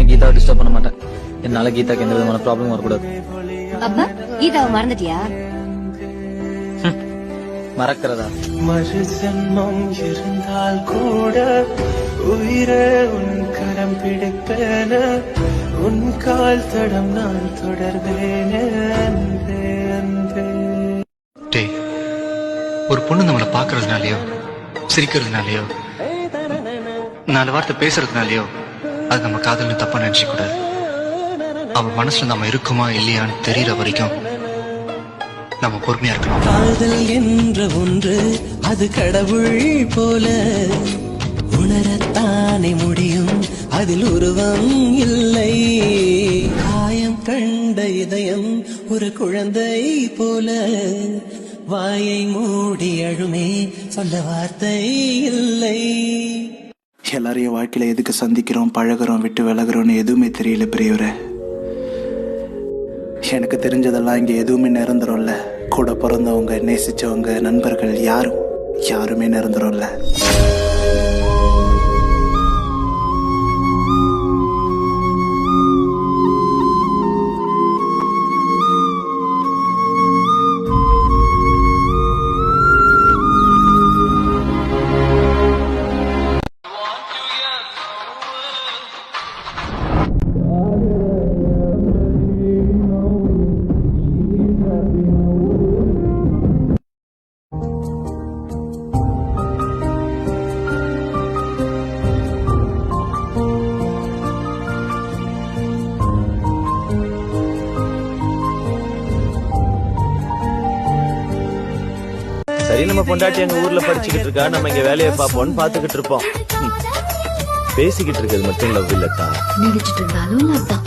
நான் கீதாவை டிஸ்டர்ப் பண்ண மாட்டேன். என்னால கீதாக்கு எந்த விதமான ப்ராப்ளம் வரக்கூடாது. அப்பா கீதாவை மறந்துட்டியா? மறக்கிறதா? மறு ஜென்மம் இருந்தால் கூட உயிரே உன் கரம் பிடிப்பேன, உன் கால் தடம் நான் தொடர்வேனே அன்பே அன்பே. டேய், ஒரு பொண்ணு நம்மளை பாக்குறதுனாலயோ சிரிக்கிறதுனாலயோ 4 வார்த்தை பேசுறதுனாலயோ அது நம்ம காதல்னு தப்பா நினைச்சு கூடாது. அவ மனசுல நம்ம இருக்குமா இல்லையான்னு தெரியற வரைக்கும் நம்ம பொறுமையா இருக்கணும். காதல் என்ற ஒன்று அது கடவுள் போல உணரத்தானே முடியும், அதில் உருவம் இல்லை. காயம் கண்ட இதயம் ஒரு குழந்தை போல வாயை மூடி அழுமே, சொல்ல வார்த்தை இல்லை. எல்லாரையும் வாழ்க்கையில எதுக்கு சந்திக்கிறோம், பழகிறோம், விட்டு விலகிறோம்னு எதுவுமே தெரியல பெரியவரே. எனக்கு தெரிஞ்சதெல்லாம் இங்க எதுவுமே நிரந்தரம் இல்ல. கூட பிறந்தவங்க, நேசிச்சவங்க, நண்பர்கள் யாருமே நிரந்தரம் இல்ல. சரி, நம்ம பொண்டாட்டி எங்க ஊர்ல படிச்சுக்கிட்டு இருக்கா, நம்ம இங்க வேலையை பார்ப்போம்னு பாத்துக்கிட்டு இருப்போம். பேசிக்கிட்டு இருக்கிறது மட்டும் லவ் இல்லக்கா. நினைச்சிட்டு இருந்தாலும் லவ் தான்.